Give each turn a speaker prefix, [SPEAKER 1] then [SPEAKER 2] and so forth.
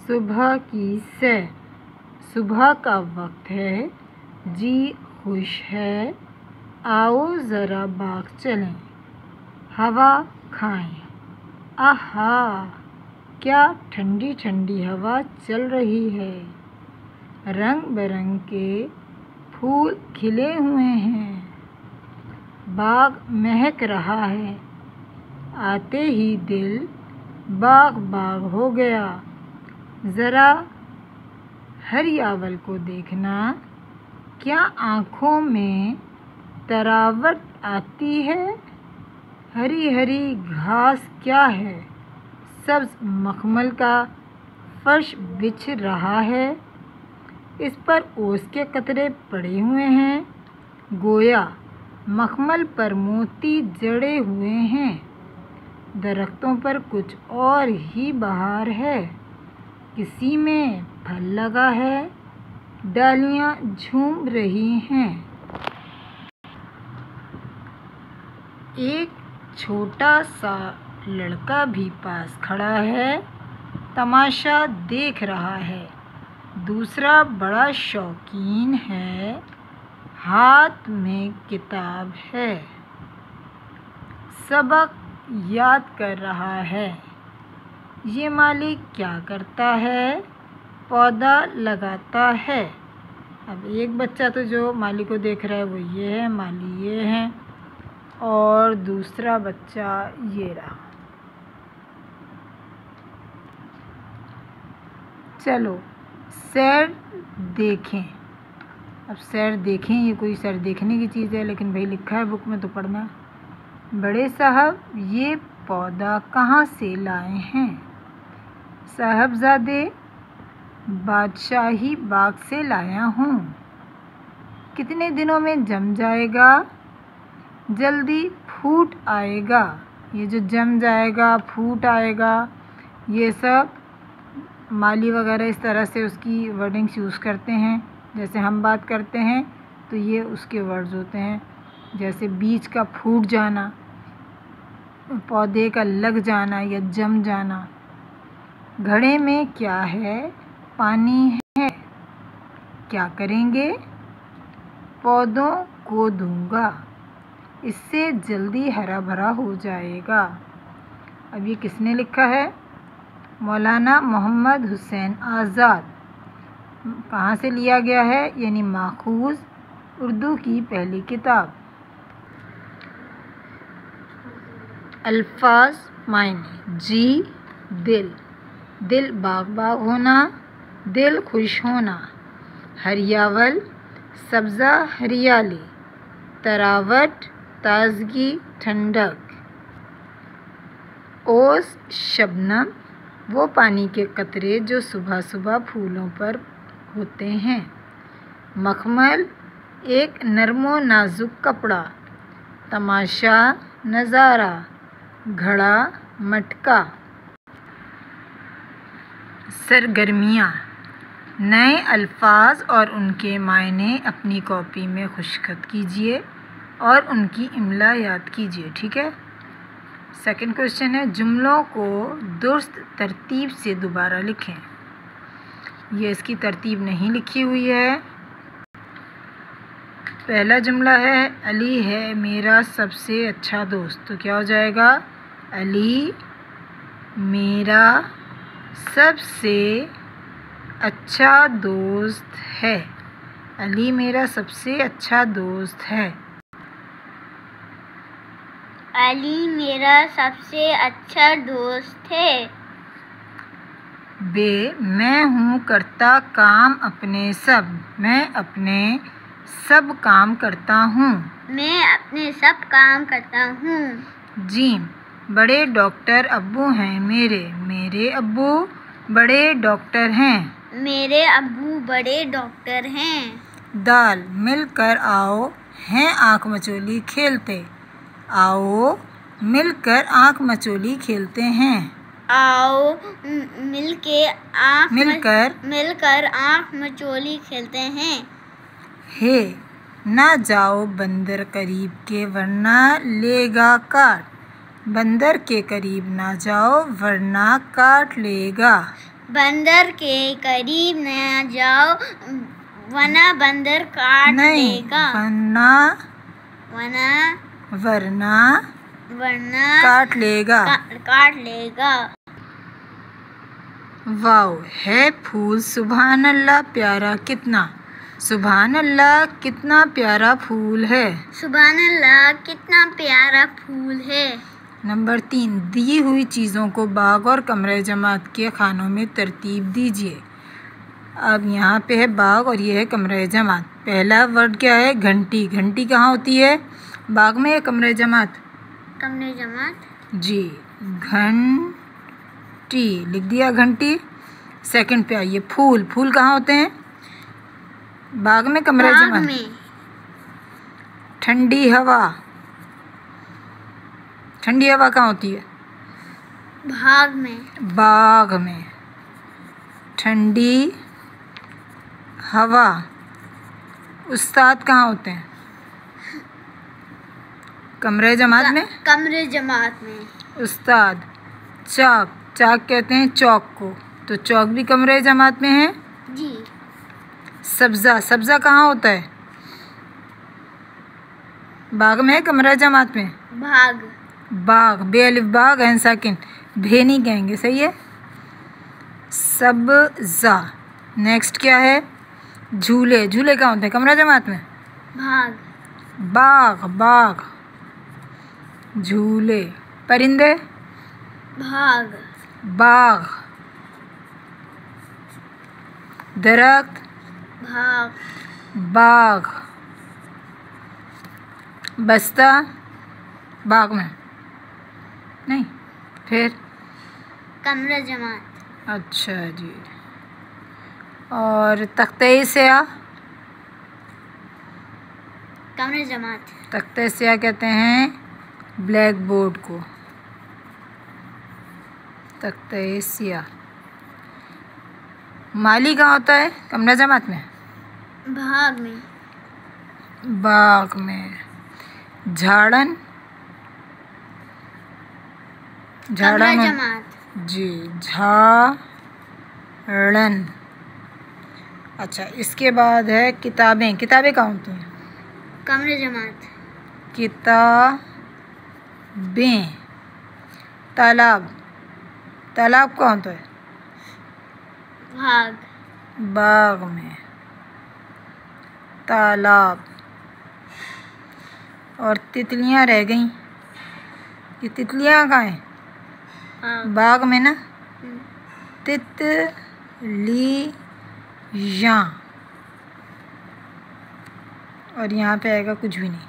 [SPEAKER 1] सुबह की सैर। सुबह का वक्त है, जी खुश है, आओ ज़रा बाग चलें, हवा खाएं। आहा, क्या ठंडी ठंडी हवा चल रही है। रंग बिरंग के फूल खिले हुए हैं, बाग महक रहा है। आते ही दिल बाग बाग हो गया। ज़रा हरियावल को देखना, क्या आँखों में तरावट आती है। हरी हरी घास क्या है, सब्ज़ मखमल का फर्श बिछ रहा है। इस पर ओस के कतरे पड़े हुए हैं, गोया मखमल पर मोती जड़े हुए हैं। दरख्तों पर कुछ और ही बहार है, किसी में फल लगा है, डालियाँ झूम रही हैं। एक छोटा सा लड़का भी पास खड़ा है, तमाशा देख रहा है। दूसरा बड़ा शौकीन है, हाथ में किताब है, सबक याद कर रहा है। ये माली क्या करता है, पौधा लगाता है। अब एक बच्चा तो जो माली को देख रहा है वो ये है, माली ये है, और दूसरा बच्चा ये रहा। चलो सैर देखें। अब सैर देखें, ये कोई सैर देखने की चीज़ है, लेकिन भाई लिखा है बुक में तो पढ़ना। बड़े साहब, ये पौधा कहाँ से लाए हैं। साहबजादे, बादशाही बाग से लाया हूँ। कितने दिनों में जम जाएगा, जल्दी फूट आएगा। ये जो जम जाएगा, फूट आएगा, ये सब माली वगैरह इस तरह से उसकी वर्डिंग्स यूज़ करते हैं। जैसे हम बात करते हैं तो ये उसके वर्ड्स होते हैं। जैसे बीज का फूट जाना, पौधे का लग जाना या जम जाना। घड़े में क्या है, पानी है, क्या करेंगे, पौधों को दूंगा, इससे जल्दी हरा भरा हो जाएगा। अब ये किसने लिखा है, मौलाना मोहम्मद हुसैन आज़ाद। कहाँ से लिया गया है, यानी माखूज़, उर्दू की पहली किताब। अल्फाज मायने, जी दिल, दिल बाग बाग होना, दिल खुश होना। हरियावल सब्ज़ा हरियाली, तरावट ताजगी ठंडक। ओस शबनम, वो पानी के कतरे जो सुबह सुबह फूलों पर होते हैं। मखमल, एक नरमो नाजुक कपड़ा। तमाशा नज़ारा, घड़ा मटका। सरगर्मियाँ, नए अल्फाज और उनके मायने अपनी कॉपी में खुशखत कीजिए और उनकी इमला याद कीजिए। ठीक है। सेकंड क्वेश्चन है, जुमलों को दुरुस्त तरतीब से दोबारा लिखें। ये इसकी तरतीब नहीं लिखी हुई है। पहला जुमला है, अली है मेरा सबसे अच्छा दोस्त। तो क्या हो जाएगा, अली मेरा सबसे अच्छा दोस्त है। अली मेरा सबसे अच्छा दोस्त है।
[SPEAKER 2] अली मेरा सबसे अच्छा दोस्त है।
[SPEAKER 1] बे, मैं हूँ करता काम अपने सब। मैं अपने सब काम करता हूँ।
[SPEAKER 2] मैं अपने सब काम करता हूँ।
[SPEAKER 1] जीम, बड़े डॉक्टर अब्बू हैं मेरे। मेरे अब्बू बड़े डॉक्टर हैं।
[SPEAKER 2] मेरे अब्बू बड़े डॉक्टर हैं।
[SPEAKER 1] दाल, मिलकर आओ हैं आँख मचोली खेलते। आओ मिलकर आँख मचोली खेलते हैं।
[SPEAKER 2] आओ मिलकर आँख मचोली खेलते हैं।
[SPEAKER 1] हे, ना जाओ बंदर करीब के वरना लेगा काट। बंदर के करीब ना जाओ वरना काट लेगा।
[SPEAKER 2] बंदर के करीब न जाओ, वरना बंदर काट
[SPEAKER 1] नहीं,
[SPEAKER 2] देगा। वरना
[SPEAKER 1] काट लेगा।
[SPEAKER 2] काट लेगा।
[SPEAKER 1] वाओ, है फूल सुभान अल्लाह प्यारा कितना। सुभान अल्लाह कितना प्यारा फूल है।
[SPEAKER 2] सुभान अल्लाह कितना प्यारा फूल है।
[SPEAKER 1] नंबर 3, दी हुई चीज़ों को बाग और कमरे जमात के खानों में तरतीब दीजिए। अब यहाँ पे है बाग और ये है कमरे जमात। पहला वर्ड क्या है? घंटी। घंटी कहाँ होती है? बाग में या कमरे जमात?
[SPEAKER 2] कमरे जमात।
[SPEAKER 1] जी, घंटी लिख दिया, घंटी। सेकंड पे आइए, फूल। फूल कहाँ होते हैं? बाग में, कमरे जमात
[SPEAKER 2] में।
[SPEAKER 1] ठंडी हवा। ठंडी हवा कहाँ होती है?
[SPEAKER 2] बाग में।
[SPEAKER 1] बाग में ठंडी हवा। उस्ताद कहाँ होते हैं? कमरे जमात में।
[SPEAKER 2] कमरे जमात में।
[SPEAKER 1] उस्ताद। चाक। चाक कहते हैं चौक को, तो चौक भी कमरे जमात में है।
[SPEAKER 2] जी।
[SPEAKER 1] सब्ज़ा। सब्ज़ा कहाँ होता है? बाग में है, कमरे जमात में?
[SPEAKER 2] बाग।
[SPEAKER 1] बाग। बेअलिफ बाग एन साकिन, भे नहीं कहेंगे, सही है। सब्ज़ा। नेक्स्ट क्या है? झूले। झूले कहाँ होते हैं? कमरा जमात में?
[SPEAKER 2] बाग।
[SPEAKER 1] बाग। बाग। झूले। परिंदे?
[SPEAKER 2] बाग।
[SPEAKER 1] बाग। दरख्त?
[SPEAKER 2] बाग।
[SPEAKER 1] बाग। बस्ता? बाग में नहीं, फिर?
[SPEAKER 2] कमरा जमात।
[SPEAKER 1] अच्छा जी। और तख्ते स्याह?
[SPEAKER 2] कमरे जमात।
[SPEAKER 1] तख्ते स्याह कहते हैं ब्लैक बोर्ड को। तख्ते स्याह। माली कहाँ होता है? कमरा जमात में?
[SPEAKER 2] बाग में।
[SPEAKER 1] बाग में। झाड़न?
[SPEAKER 2] कमरा जमात।
[SPEAKER 1] जी, झाड़न। अच्छा, इसके बाद है किताबें। किताबें कहाँ होती हैं?
[SPEAKER 2] कमरे जमात।
[SPEAKER 1] किताबें। तालाब। तालाब कहाँ होता है?
[SPEAKER 2] बाग।
[SPEAKER 1] बाग में। तालाब। और तितलियाँ रह गईं। ये तितलियाँ कहाँ हैं? बाग में ना। तितलियाँ। और यहाँ पे आएगा कुछ भी नहीं।